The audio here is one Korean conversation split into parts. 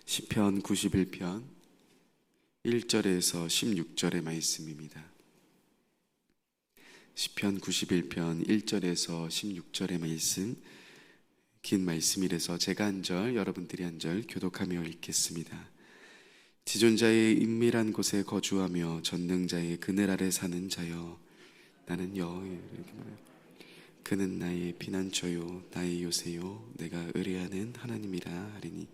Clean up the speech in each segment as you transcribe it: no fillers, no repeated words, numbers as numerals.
시편 91편 1절에서 16절의 말씀입니다. 시편 91편 1절에서 16절의 말씀, 긴 말씀이라서 제가 한 절, 여러분들이 한 절 교독하며 읽겠습니다. 지존자의 은밀한 곳에 거주하며 전능자의 그늘 아래 사는 자여, 나는 그는 나의 피난처요 나의 요새요 내가 의뢰하는 하나님이라 하리니,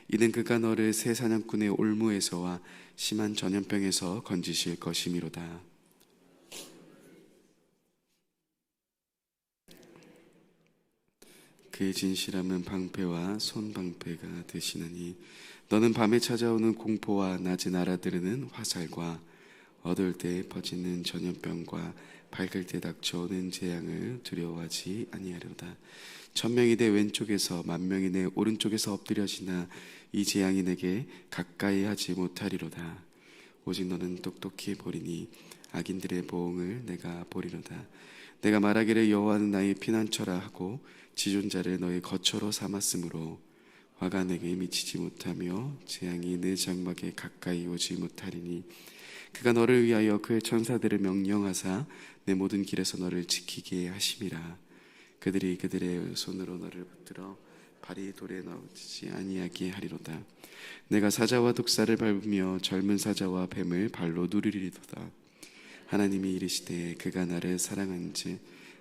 이는 그가 너를 새 사냥꾼의 올무에서와 심한 전염병에서 건지실 것이미로다. 그의 진실함은 방패와 손방패가 되시나니, 너는 밤에 찾아오는 공포와 낮에 날아드는 화살과 어두울 때 퍼지는 전염병과 밝을 때 닥쳐오는 재앙을 두려워하지 아니하리로다. 1000명이 내 왼쪽에서 10,000명이 내 오른쪽에서 엎드려지나 이 재앙이 내게 가까이 하지 못하리로다. 오직 너는 똑똑히 보리니 악인들의 보응을 내가 보리로다. 내가 말하기를 여호와는 나의 피난처라 하고 지존자를 너의 거처로 삼았으므로 화가 내게 미치지 못하며 재앙이 내 장막에 가까이 오지 못하리니, 그가 너를 위하여 그의 천사들을 명령하사 내 모든 길에서 너를 지키게 하심이라. 그들이 그들의 손으로 너를 붙들어 발이 돌에 넘어지지 아니하게 하리로다. 내가 사자와 독사를 밟으며 젊은 사자와 뱀을 발로 누리리로다. 하나님이 이르시되 그가 나를 사랑한즉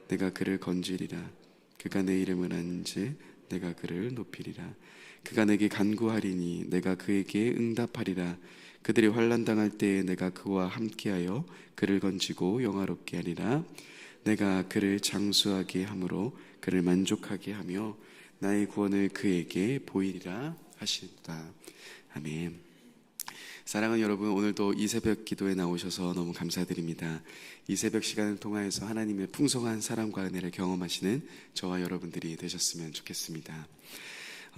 내가 그를 건지리라. 그가 내 이름을 안즉 내가 그를 높이리라. 그가 내게 간구하리니 내가 그에게 응답하리라. 그들이 환난 당할 때에 내가 그와 함께하여 그를 건지고 영화롭게 하리라. 내가 그를 장수하게 함으로 그를 만족하게 하며 나의 구원을 그에게 보이리라 하신다. 아멘. 사랑하는 여러분, 오늘도 이 새벽 기도에 나오셔서 너무 감사드립니다. 이 새벽 시간을 통하여서 하나님의 풍성한 사랑과 은혜를 경험하시는 저와 여러분들이 되셨으면 좋겠습니다.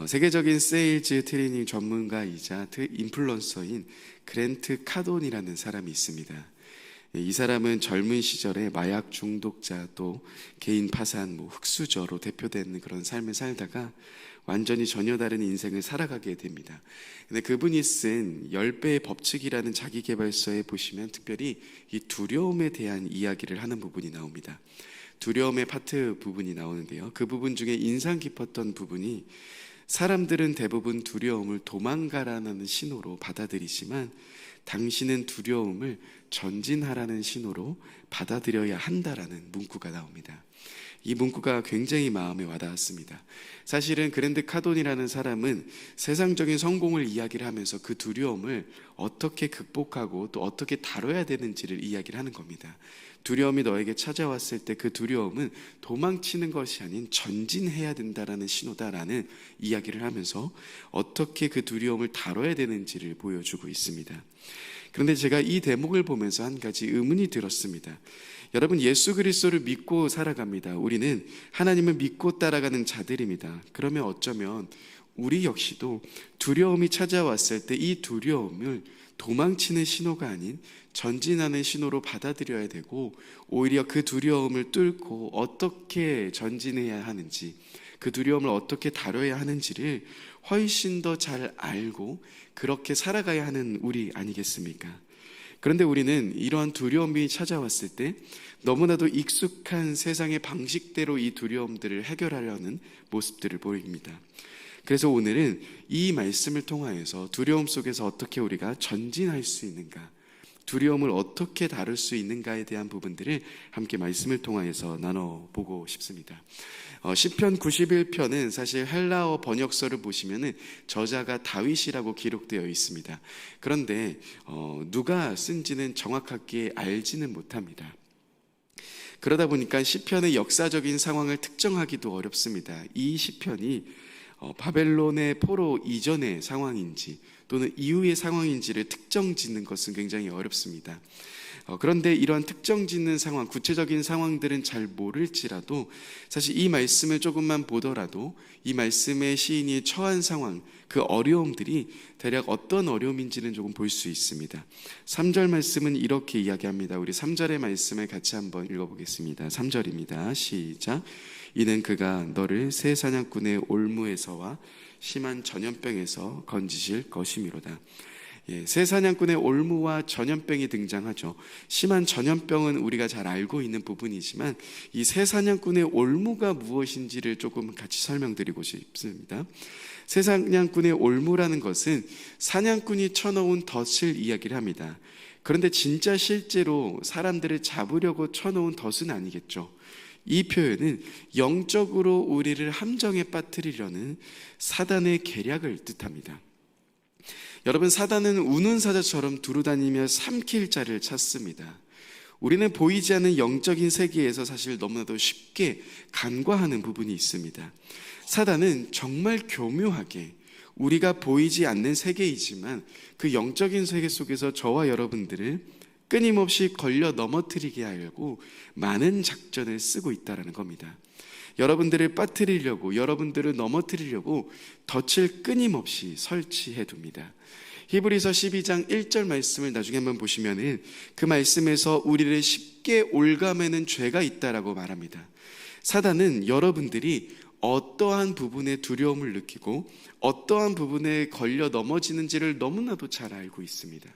세계적인 세일즈 트레이닝 전문가이자 인플루언서인 그랜트 카돈이라는 사람이 있습니다. 이 사람은 젊은 시절에 마약 중독자, 또 개인 파산, 흑수저로 대표되는 그런 삶을 살다가 완전히 전혀 다른 인생을 살아가게 됩니다. 근데 그분이 쓴 10배의 법칙이라는 자기계발서에 보시면 특별히 이 두려움에 대한 이야기를 하는 부분이 나옵니다. 두려움의 파트 부분이 나오는데요, 그 부분 중에 인상 깊었던 부분이, 사람들은 대부분 두려움을 도망가라는 신호로 받아들이지만 당신은 두려움을 전진하라는 신호로 받아들여야 한다라는 문구가 나옵니다. 이 문구가 굉장히 마음에 와닿았습니다. 사실은 그랜트 카돈이라는 사람은 세상적인 성공을 이야기를 하면서 그 두려움을 어떻게 극복하고 또 어떻게 다뤄야 되는지를 이야기를 하는 겁니다. 두려움이 너에게 찾아왔을 때 그 두려움은 도망치는 것이 아닌 전진해야 된다라는 신호다라는 이야기를 하면서 어떻게 그 두려움을 다뤄야 되는지를 보여주고 있습니다. 그런데 제가 이 대목을 보면서 한 가지 의문이 들었습니다. 여러분, 예수 그리스도를 믿고 살아갑니다. 우리는 하나님을 믿고 따라가는 자들입니다. 그러면 어쩌면 우리 역시도 두려움이 찾아왔을 때 이 두려움을 도망치는 신호가 아닌 전진하는 신호로 받아들여야 되고, 오히려 그 두려움을 뚫고 어떻게 전진해야 하는지, 그 두려움을 어떻게 다뤄야 하는지를 훨씬 더 잘 알고 그렇게 살아가야 하는 우리 아니겠습니까? 그런데 우리는 이러한 두려움이 찾아왔을 때 너무나도 익숙한 세상의 방식대로 이 두려움들을 해결하려는 모습들을 보입니다. 그래서 오늘은 이 말씀을 통하여서 두려움 속에서 어떻게 우리가 전진할 수 있는가, 두려움을 어떻게 다룰 수 있는가에 대한 부분들을 함께 말씀을 통하여서 나눠보고 싶습니다. 시편 91편은 사실 헬라어 번역서를 보시면은 저자가 다윗이라고 기록되어 있습니다. 그런데 누가 쓴지는 정확하게 알지는 못합니다. 그러다 보니까 시편의 역사적인 상황을 특정하기도 어렵습니다. 이 시편이 바벨론의 포로 이전의 상황인지 또는 이후의 상황인지를 특정짓는 것은 굉장히 어렵습니다. 그런데 이러한 특정짓는 상황, 구체적인 상황들은 잘 모를지라도 사실 이 말씀을 조금만 보더라도 이 말씀의 시인이 처한 상황, 그 어려움들이 대략 어떤 어려움인지는 조금 볼 수 있습니다. 3절 말씀은 이렇게 이야기합니다. 우리 3절의 말씀을 같이 한번 읽어보겠습니다. 3절입니다. 시작. 이는 그가 너를 새 사냥꾼의 올무에서와 심한 전염병에서 건지실 것이미로다. 새 사냥꾼의 올무와 전염병이 등장하죠. 심한 전염병은 우리가 잘 알고 있는 부분이지만 이 새 사냥꾼의 올무가 무엇인지를 조금 같이 설명드리고 싶습니다. 새 사냥꾼의 올무라는 것은 사냥꾼이 쳐놓은 덫을 이야기를 합니다. 그런데 진짜 실제로 사람들을 잡으려고 쳐놓은 덫은 아니겠죠. 이 표현은 영적으로 우리를 함정에 빠뜨리려는 사단의 계략을 뜻합니다. 여러분, 사단은 우는 사자처럼 두루다니며 삼킬 자를 찾습니다. 우리는 보이지 않는 영적인 세계에서 사실 너무나도 쉽게 간과하는 부분이 있습니다. 사단은 정말 교묘하게 우리가 보이지 않는 세계이지만 그 영적인 세계 속에서 저와 여러분들을 끊임없이 걸려 넘어뜨리게 하려고 많은 작전을 쓰고 있다는 겁니다. 여러분들을 빠뜨리려고, 여러분들을 넘어뜨리려고 덫을 끊임없이 설치해 둡니다. 히브리서 12장 1절 말씀을 나중에 한번 보시면은 그 말씀에서 우리를 쉽게 올가매는 죄가 있다라고 말합니다. 사단은 여러분들이 어떠한 부분에 두려움을 느끼고 어떠한 부분에 걸려 넘어지는지를 너무나도 잘 알고 있습니다.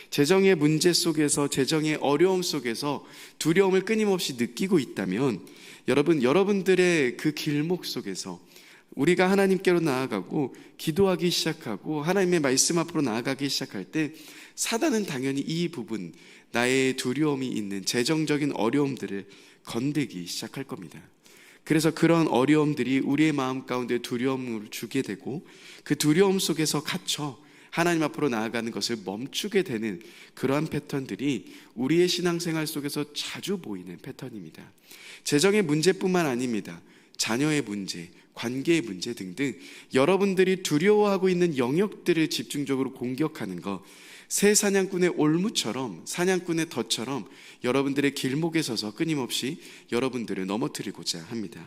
재정의 문제 속에서, 재정의 어려움 속에서 두려움을 끊임없이 느끼고 있다면 여러분들의 그 길목 속에서 우리가 하나님께로 나아가고 기도하기 시작하고 하나님의 말씀 앞으로 나아가기 시작할 때 사단은 당연히 이 부분, 나의 두려움이 있는 재정적인 어려움들을 건들기 시작할 겁니다. 그래서 그런 어려움들이 우리의 마음 가운데 두려움을 주게 되고 그 두려움 속에서 갇혀 하나님 앞으로 나아가는 것을 멈추게 되는 그러한 패턴들이 우리의 신앙생활 속에서 자주 보이는 패턴입니다. 재정의 문제뿐만 아닙니다. 자녀의 문제, 관계의 문제 등등 여러분들이 두려워하고 있는 영역들을 집중적으로 공격하는 것, 새 사냥꾼의 올무처럼, 사냥꾼의 덫처럼 여러분들의 길목에 서서 끊임없이 여러분들을 넘어뜨리고자 합니다.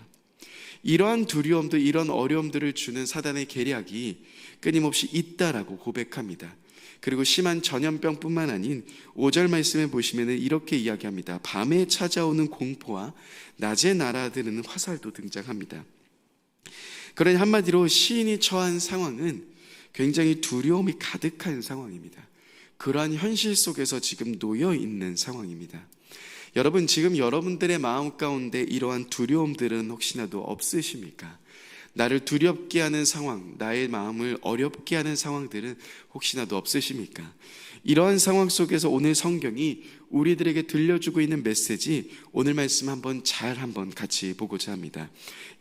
이러한 두려움들, 이런 어려움들을 주는 사단의 계략이 끊임없이 있다라고 고백합니다. 그리고 심한 전염병뿐만 아닌 5절 말씀에 보시면 이렇게 이야기합니다. 밤에 찾아오는 공포와 낮에 날아드는 화살도 등장합니다. 그러니 한마디로 시인이 처한 상황은 굉장히 두려움이 가득한 상황입니다. 그러한 현실 속에서 지금 놓여 있는 상황입니다. 여러분, 지금 여러분들의 마음 가운데 이러한 두려움들은 혹시나도 없으십니까? 나를 두렵게 하는 상황, 나의 마음을 어렵게 하는 상황들은 혹시나도 없으십니까? 이러한 상황 속에서 오늘 성경이 우리들에게 들려주고 있는 메시지, 오늘 말씀 한번 같이 보고자 합니다.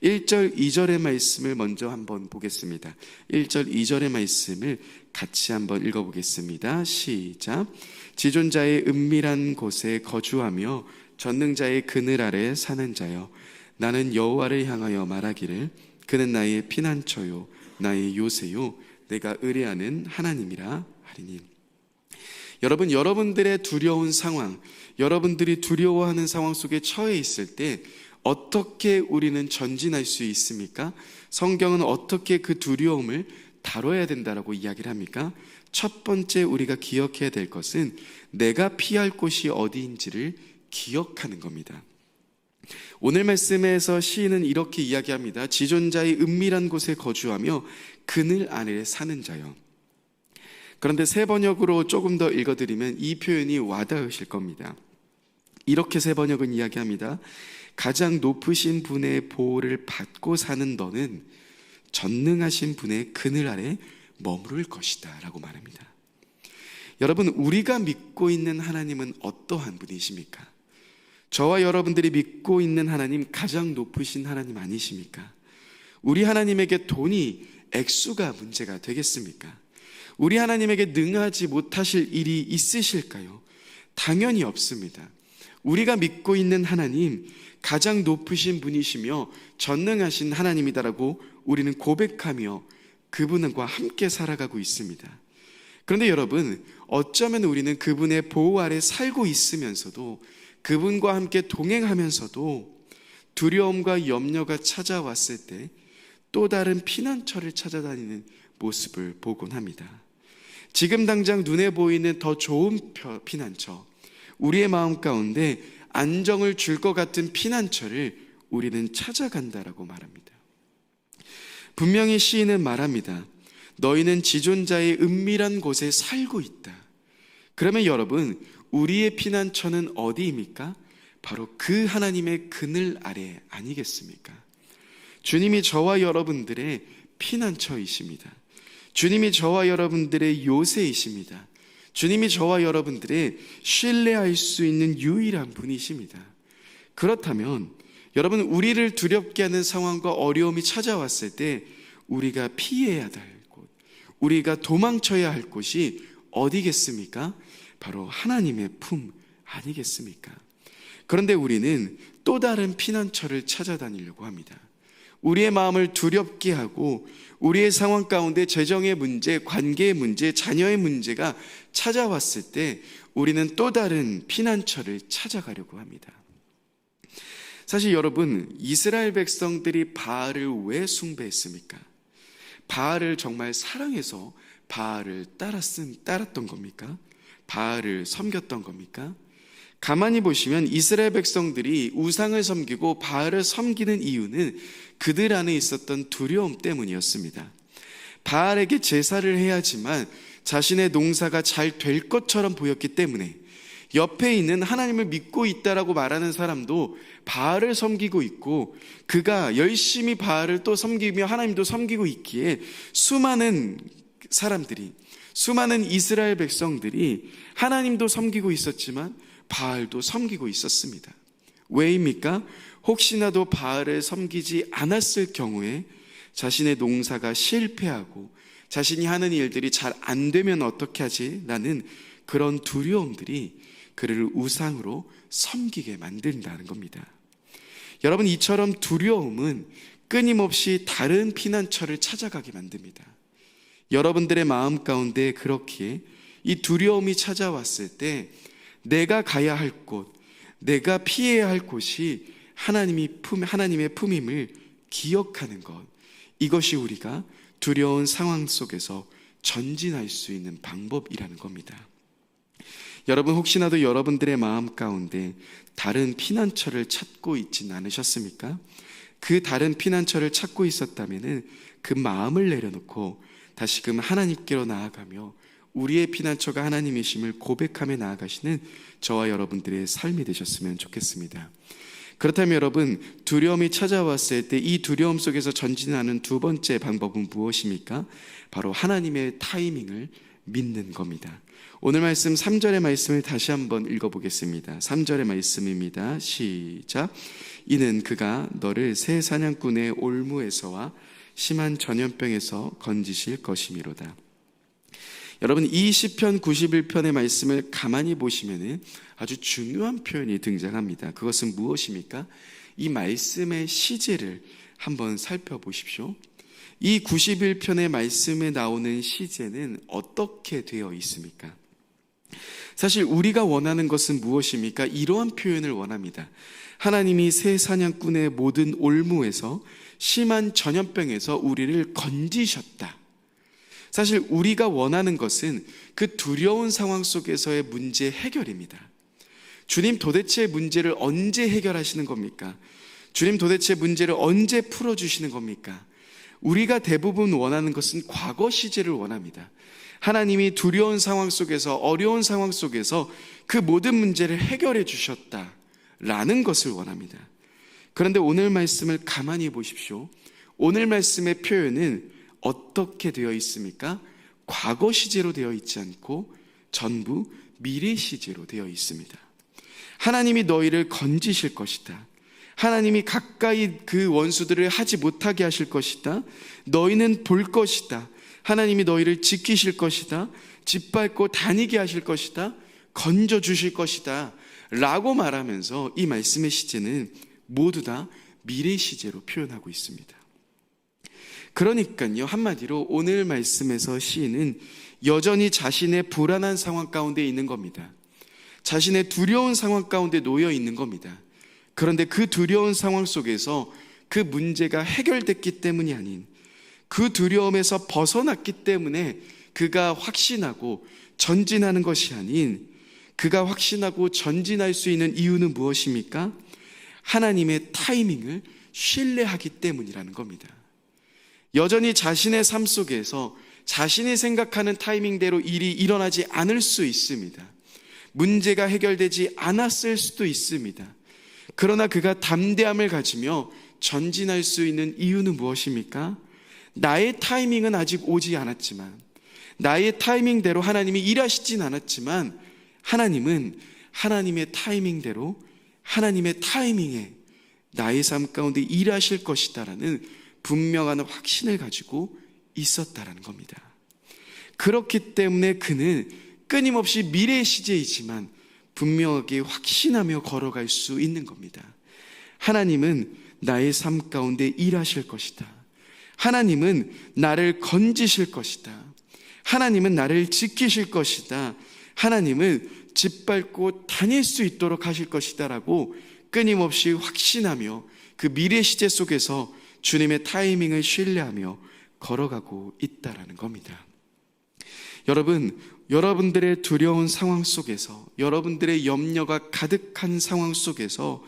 1절, 2절의 말씀을 먼저 한번 보겠습니다. 1절, 2절의 말씀을 같이 한번 읽어보겠습니다. 시작. 지존자의 은밀한 곳에 거주하며 전능자의 그늘 아래 사는 자여, 나는 여호와를 향하여 말하기를 그는 나의 피난처요 나의 요새요 내가 의뢰하는 하나님이라 하리니. 여러분, 여러분들의 두려운 상황, 여러분들이 두려워하는 상황 속에 처해 있을 때 어떻게 우리는 전진할 수 있습니까? 성경은 어떻게 그 두려움을 다뤄야 된다라고 이야기를 합니까? 첫 번째 우리가 기억해야 될 것은 내가 피할 곳이 어디인지를 기억하는 겁니다. 오늘 말씀에서 시인은 이렇게 이야기합니다. 지존자의 은밀한 곳에 거주하며 그늘 아래 사는 자요. 그런데 새 번역으로 조금 더 읽어드리면 이 표현이 와닿으실 겁니다. 이렇게 새 번역은 이야기합니다. 가장 높으신 분의 보호를 받고 사는 너는 전능하신 분의 그늘 아래 머무를 것이다 라고 말합니다. 여러분, 우리가 믿고 있는 하나님은 어떠한 분이십니까? 저와 여러분들이 믿고 있는 하나님, 가장 높으신 하나님 아니십니까? 우리 하나님에게 돈이, 액수가 문제가 되겠습니까? 우리 하나님에게 능하지 못하실 일이 있으실까요? 당연히 없습니다. 우리가 믿고 있는 하나님, 가장 높으신 분이시며 전능하신 하나님이다라고 우리는 고백하며 그분과 함께 살아가고 있습니다. 그런데 여러분, 어쩌면 우리는 그분의 보호 아래 살고 있으면서도, 그분과 함께 동행하면서도 두려움과 염려가 찾아왔을 때 또 다른 피난처를 찾아다니는 모습을 보곤 합니다. 지금 당장 눈에 보이는 더 좋은 피난처, 우리의 마음 가운데 안정을 줄 것 같은 피난처를 우리는 찾아간다라고 말합니다. 분명히 시인은 말합니다. 너희는 지존자의 은밀한 곳에 살고 있다. 그러면 여러분, 우리의 피난처는 어디입니까? 바로 그 하나님의 그늘 아래 아니겠습니까? 주님이 저와 여러분들의 피난처이십니다. 주님이 저와 여러분들의 요새이십니다. 주님이 저와 여러분들의 신뢰할 수 있는 유일한 분이십니다. 그렇다면 여러분, 우리를 두렵게 하는 상황과 어려움이 찾아왔을 때 우리가 피해야 할 곳, 우리가 도망쳐야 할 곳이 어디겠습니까? 바로 하나님의 품 아니겠습니까? 그런데 우리는 또 다른 피난처를 찾아다니려고 합니다. 우리의 마음을 두렵게 하고 우리의 상황 가운데 재정의 문제, 관계의 문제, 자녀의 문제가 찾아왔을 때 우리는 또 다른 피난처를 찾아가려고 합니다. 사실 여러분, 이스라엘 백성들이 바알을 왜 숭배했습니까? 바알을 정말 사랑해서 바알을 따랐던 겁니까? 바알을 섬겼던 겁니까? 가만히 보시면 이스라엘 백성들이 우상을 섬기고 바알을 섬기는 이유는 그들 안에 있었던 두려움 때문이었습니다. 바알에게 제사를 해야지만 자신의 농사가 잘 될 것처럼 보였기 때문에 옆에 있는 하나님을 믿고 있다라고 말하는 사람도 바알을 섬기고 있고, 그가 열심히 바알을 또 섬기며 하나님도 섬기고 있기에 수많은 사람들이, 수많은 이스라엘 백성들이 하나님도 섬기고 있었지만 바알도 섬기고 있었습니다. 왜입니까? 혹시나도 바알을 섬기지 않았을 경우에 자신의 농사가 실패하고 자신이 하는 일들이 잘 안 되면 어떻게 하지? 라는 그런 두려움들이 그를 우상으로 섬기게 만든다는 겁니다. 여러분, 이처럼 두려움은 끊임없이 다른 피난처를 찾아가게 만듭니다. 여러분들의 마음 가운데 그렇기에 이 두려움이 찾아왔을 때 내가 가야 할 곳, 내가 피해야 할 곳이 하나님의 품임을 기억하는 것, 이것이 우리가 두려운 상황 속에서 전진할 수 있는 방법이라는 겁니다. 여러분, 혹시나도 여러분들의 마음 가운데 다른 피난처를 찾고 있지는 않으셨습니까? 그 다른 피난처를 찾고 있었다면 그 마음을 내려놓고 다시금 하나님께로 나아가며 우리의 피난처가 하나님이심을 고백하며 나아가시는 저와 여러분들의 삶이 되셨으면 좋겠습니다. 그렇다면 여러분, 두려움이 찾아왔을 때 이 두려움 속에서 전진하는 두 번째 방법은 무엇입니까? 바로 하나님의 타이밍을 믿는 겁니다. 오늘 말씀 3절의 말씀을 다시 한번 읽어보겠습니다. 3절의 말씀입니다. 시작. 이는 그가 너를 새 사냥꾼의 올무에서와 심한 전염병에서 건지실 것이미로다. 여러분, 이 시편 91편의 말씀을 가만히 보시면 아주 중요한 표현이 등장합니다. 그것은 무엇입니까? 이 말씀의 시제를 한번 살펴보십시오. 이 91편의 말씀에 나오는 시제는 어떻게 되어 있습니까? 사실 우리가 원하는 것은 무엇입니까? 이러한 표현을 원합니다. 하나님이 새 사냥꾼의 모든 올무에서 심한 전염병에서 우리를 건지셨다. 사실 우리가 원하는 것은 그 두려운 상황 속에서의 문제 해결입니다. 주님, 도대체 문제를 언제 해결하시는 겁니까? 주님, 도대체 문제를 언제 풀어주시는 겁니까? 우리가 대부분 원하는 것은 과거 시제를 원합니다. 하나님이 두려운 상황 속에서, 어려운 상황 속에서 그 모든 문제를 해결해 주셨다라는 것을 원합니다. 그런데 오늘 말씀을 가만히 보십시오. 오늘 말씀의 표현은 어떻게 되어 있습니까? 과거 시제로 되어 있지 않고 전부 미래 시제로 되어 있습니다. 하나님이 너희를 건지실 것이다. 하나님이 가까이 그 원수들을 하지 못하게 하실 것이다. 너희는 볼 것이다. 하나님이 너희를 지키실 것이다. 짓밟고 다니게 하실 것이다. 건져주실 것이다 라고 말하면서 이 말씀의 시제는 모두 다 미래 시제로 표현하고 있습니다. 그러니까요, 한마디로 오늘 말씀에서 시인은 여전히 자신의 불안한 상황 가운데 있는 겁니다. 자신의 두려운 상황 가운데 놓여 있는 겁니다. 그런데 그 두려운 상황 속에서 그 문제가 해결됐기 때문이 아닌, 그 두려움에서 벗어났기 때문에 그가 확신하고 전진하는 것이 아닌, 그가 확신하고 전진할 수 있는 이유는 무엇입니까? 하나님의 타이밍을 신뢰하기 때문이라는 겁니다. 여전히 자신의 삶 속에서 자신이 생각하는 타이밍대로 일이 일어나지 않을 수 있습니다. 문제가 해결되지 않았을 수도 있습니다. 그러나 그가 담대함을 가지며 전진할 수 있는 이유는 무엇입니까? 나의 타이밍은 아직 오지 않았지만, 나의 타이밍대로 하나님이 일하시진 않았지만, 하나님은 하나님의 타이밍대로 하나님의 타이밍에 나의 삶 가운데 일하실 것이다라는 분명한 확신을 가지고 있었다라는 겁니다. 그렇기 때문에 그는 끊임없이 미래의 시제이지만 분명하게 확신하며 걸어갈 수 있는 겁니다. 하나님은 나의 삶 가운데 일하실 것이다. 하나님은 나를 건지실 것이다. 하나님은 나를 지키실 것이다. 하나님은 짓밟고 다닐 수 있도록 하실 것이다 라고 끊임없이 확신하며 그 미래 시제 속에서 주님의 타이밍을 신뢰하며 걸어가고 있다라는 겁니다. 여러분, 여러분들의 두려운 상황 속에서, 여러분들의 염려가 가득한 상황 속에서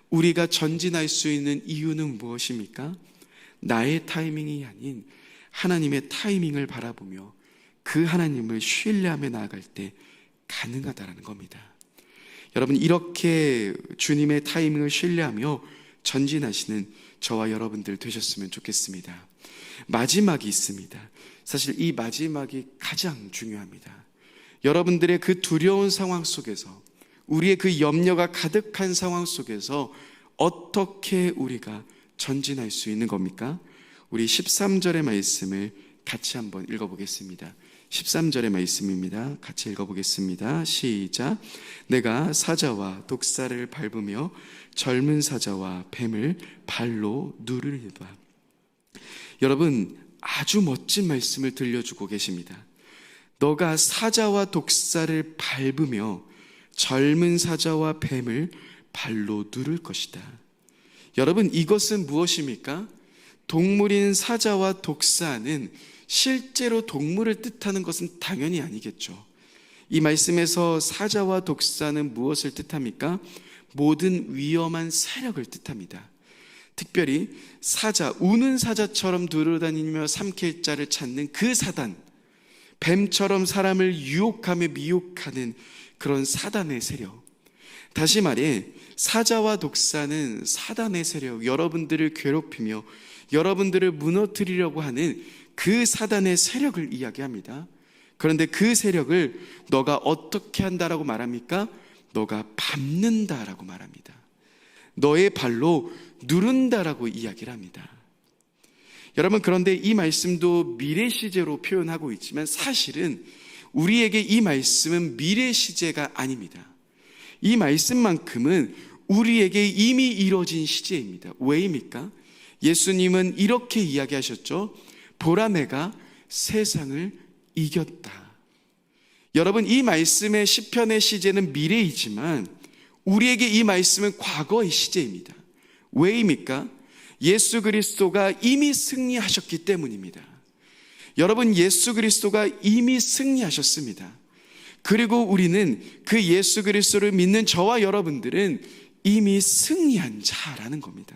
우리가 전진할 수 있는 이유는 무엇입니까? 나의 타이밍이 아닌 하나님의 타이밍을 바라보며 그 하나님을 신뢰하며 나아갈 때 가능하다라는 겁니다. 여러분, 이렇게 주님의 타이밍을 신뢰하며 전진하시는 저와 여러분들 되셨으면 좋겠습니다. 마지막이 있습니다. 사실 이 마지막이 가장 중요합니다. 여러분들의 그 두려운 상황 속에서, 우리의 그 염려가 가득한 상황 속에서 어떻게 우리가 전진할 수 있는 겁니까? 우리 13절의 말씀을 같이 한번 읽어보겠습니다. 13절의 말씀입니다. 같이 읽어보겠습니다. 시작. 내가 사자와 독사를 밟으며 젊은 사자와 뱀을 발로 누르리다. 여러분, 아주 멋진 말씀을 들려주고 계십니다. 너가 사자와 독사를 밟으며 젊은 사자와 뱀을 발로 누를 것이다. 여러분, 이것은 무엇입니까? 동물인 사자와 독사는 실제로 동물을 뜻하는 것은 당연히 아니겠죠. 이 말씀에서 사자와 독사는 무엇을 뜻합니까? 모든 위험한 세력을 뜻합니다. 특별히 사자, 우는 사자처럼 두루다니며 삼킬 자를 찾는 그 사단, 뱀처럼 사람을 유혹하며 미혹하는 그런 사단의 세력. 다시 말해 사자와 독사는 사단의 세력, 여러분들을 괴롭히며 여러분들을 무너뜨리려고 하는 그 사단의 세력을 이야기합니다. 그런데 그 세력을 너가 어떻게 한다라고 말합니까? 너가 밟는다라고 말합니다. 너의 발로 누른다라고 이야기를 합니다. 여러분, 그런데 이 말씀도 미래 시제로 표현하고 있지만 사실은 우리에게 이 말씀은 미래 시제가 아닙니다. 이 말씀만큼은 우리에게 이미 이루어진 시제입니다. 왜입니까? 예수님은 이렇게 이야기하셨죠. 보라, 내가 세상을 이겼다. 여러분, 이 말씀의 시편의 시제는 미래이지만 우리에게 이 말씀은 과거의 시제입니다. 왜입니까? 예수 그리스도가 이미 승리하셨기 때문입니다. 여러분, 예수 그리스도가 이미 승리하셨습니다. 그리고 우리는 그 예수 그리스도를 믿는 저와 여러분들은 이미 승리한 자라는 겁니다.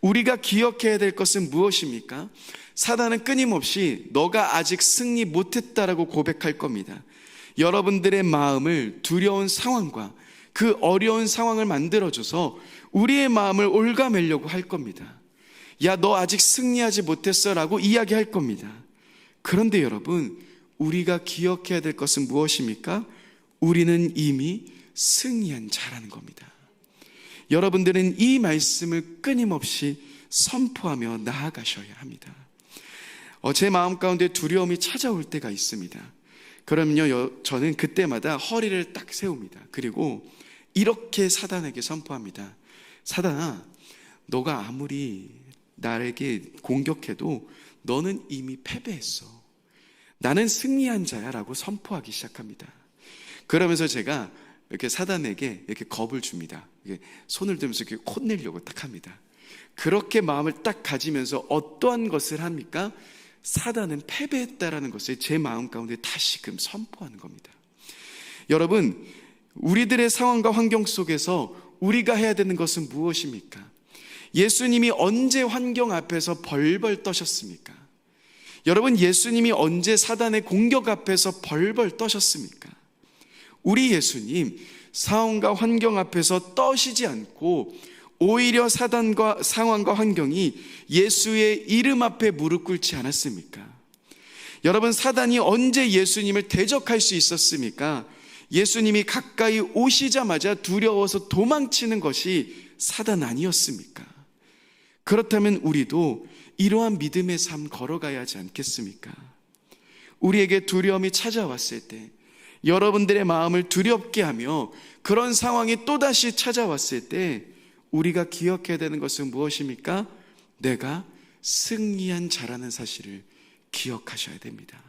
우리가 기억해야 될 것은 무엇입니까? 사단은 끊임없이 너가 아직 승리 못했다라고 고백할 겁니다. 여러분들의 마음을 두려운 상황과 그 어려운 상황을 만들어줘서 우리의 마음을 옭아매려고 할 겁니다. 야, 너 아직 승리하지 못했어 라고 이야기할 겁니다. 그런데 여러분, 우리가 기억해야 될 것은 무엇입니까? 우리는 이미 승리한 자라는 겁니다. 여러분들은 이 말씀을 끊임없이 선포하며 나아가셔야 합니다. 제 마음 가운데 두려움이 찾아올 때가 있습니다. 그러면요, 저는 그때마다 허리를 딱 세웁니다. 그리고 이렇게 사단에게 선포합니다. 사단아, 너가 아무리 나에게 공격해도 너는 이미 패배했어. 나는 승리한 자야 라고 선포하기 시작합니다. 그러면서 제가 이렇게 사단에게 이렇게 겁을 줍니다. 손을 들면서 이렇게 혼내려고 딱 합니다. 그렇게 마음을 딱 가지면서 어떠한 것을 합니까? 사단은 패배했다라는 것을 제 마음 가운데 다시금 선포하는 겁니다. 여러분, 우리들의 상황과 환경 속에서 우리가 해야 되는 것은 무엇입니까? 예수님이 언제 환경 앞에서 벌벌 떠셨습니까? 여러분, 예수님이 언제 사단의 공격 앞에서 벌벌 떠셨습니까? 우리 예수님 상황과 환경 앞에서 떠시지 않고 오히려 사단과 상황과 환경이 예수의 이름 앞에 무릎 꿇지 않았습니까? 여러분, 사단이 언제 예수님을 대적할 수 있었습니까? 예수님이 가까이 오시자마자 두려워서 도망치는 것이 사단 아니었습니까? 그렇다면 우리도 이러한 믿음의 삶 걸어가야 하지 않겠습니까? 우리에게 두려움이 찾아왔을 때, 여러분들의 마음을 두렵게 하며 그런 상황이 또다시 찾아왔을 때 우리가 기억해야 되는 것은 무엇입니까? 내가 승리한 자라는 사실을 기억하셔야 됩니다.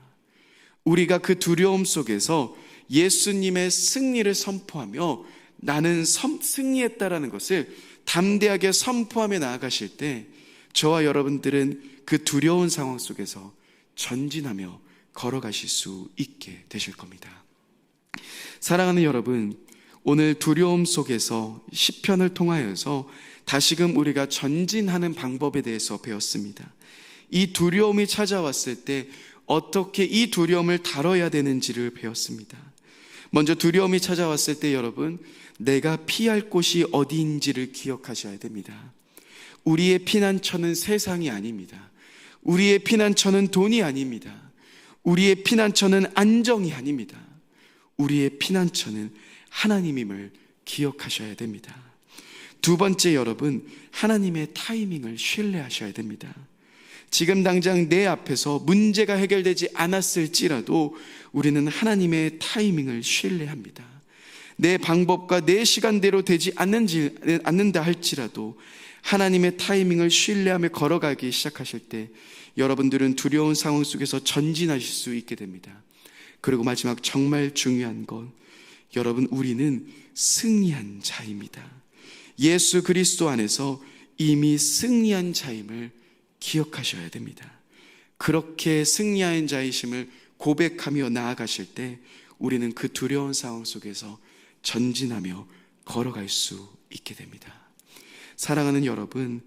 우리가 그 두려움 속에서 예수님의 승리를 선포하며 나는 승리했다라는 것을 담대하게 선포하며 나아가실 때 저와 여러분들은 그 두려운 상황 속에서 전진하며 걸어가실 수 있게 되실 겁니다. 사랑하는 여러분, 오늘 두려움 속에서 시편을 통하여서 다시금 우리가 전진하는 방법에 대해서 배웠습니다. 이 두려움이 찾아왔을 때 어떻게 이 두려움을 다뤄야 되는지를 배웠습니다. 먼저 두려움이 찾아왔을 때 여러분, 내가 피할 곳이 어디인지를 기억하셔야 됩니다. 우리의 피난처는 세상이 아닙니다. 우리의 피난처는 돈이 아닙니다. 우리의 피난처는 안정이 아닙니다. 우리의 피난처는 하나님임을 기억하셔야 됩니다. 두 번째, 여러분, 하나님의 타이밍을 신뢰하셔야 됩니다. 지금 당장 내 앞에서 문제가 해결되지 않았을지라도 우리는 하나님의 타이밍을 신뢰합니다. 내 방법과 내 시간대로 되지 않는다 할지라도 하나님의 타이밍을 신뢰하며 걸어가기 시작하실 때 여러분들은 두려운 상황 속에서 전진하실 수 있게 됩니다. 그리고 마지막 정말 중요한 건 여러분, 우리는 승리한 자입니다. 예수 그리스도 안에서 이미 승리한 자임을 기억하셔야 됩니다. 그렇게 승리한 자이심을 고백하며 나아가실 때 우리는 그 두려운 상황 속에서 전진하며 걸어갈 수 있게 됩니다. 사랑하는 여러분,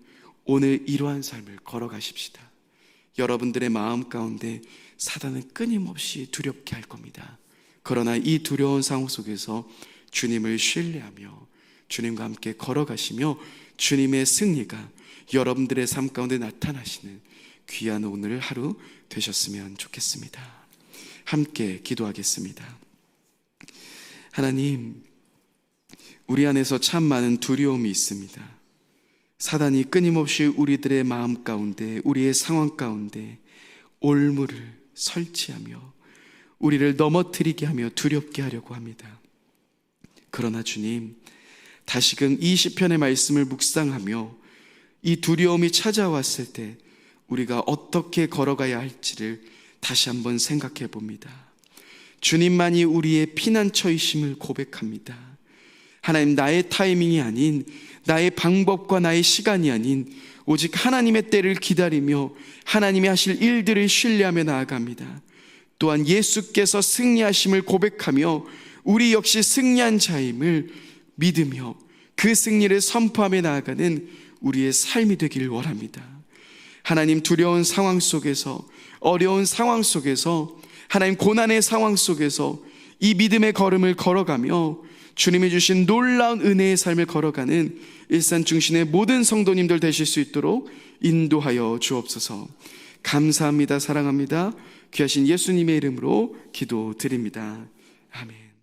오늘 이러한 삶을 걸어가십시다. 여러분들의 마음 가운데 사단은 끊임없이 두렵게 할 겁니다. 그러나 이 두려운 상황 속에서 주님을 신뢰하며 주님과 함께 걸어가시며 주님의 승리가 여러분들의 삶 가운데 나타나시는 귀한 오늘 하루 되셨으면 좋겠습니다. 함께 기도하겠습니다. 하나님, 우리 안에서 참 많은 두려움이 있습니다. 사단이 끊임없이 우리들의 마음 가운데, 우리의 상황 가운데 올무를 설치하며 우리를 넘어뜨리게 하며 두렵게 하려고 합니다. 그러나 주님, 다시금 이 시편의 말씀을 묵상하며 이 두려움이 찾아왔을 때 우리가 어떻게 걸어가야 할지를 다시 한번 생각해 봅니다. 주님만이 우리의 피난처이심을 고백합니다. 하나님, 나의 타이밍이 아닌, 나의 방법과 나의 시간이 아닌 오직 하나님의 때를 기다리며 하나님이 하실 일들을 신뢰하며 나아갑니다. 또한 예수께서 승리하심을 고백하며 우리 역시 승리한 자임을 믿으며 그 승리를 선포하며 나아가는 우리의 삶이 되길 원합니다. 하나님, 두려운 상황 속에서, 어려운 상황 속에서, 하나님 고난의 상황 속에서 이 믿음의 걸음을 걸어가며 주님이 주신 놀라운 은혜의 삶을 걸어가는 일산 중신의 모든 성도님들 되실 수 있도록 인도하여 주옵소서. 감사합니다. 사랑합니다. 귀하신 예수님의 이름으로 기도드립니다. 아멘.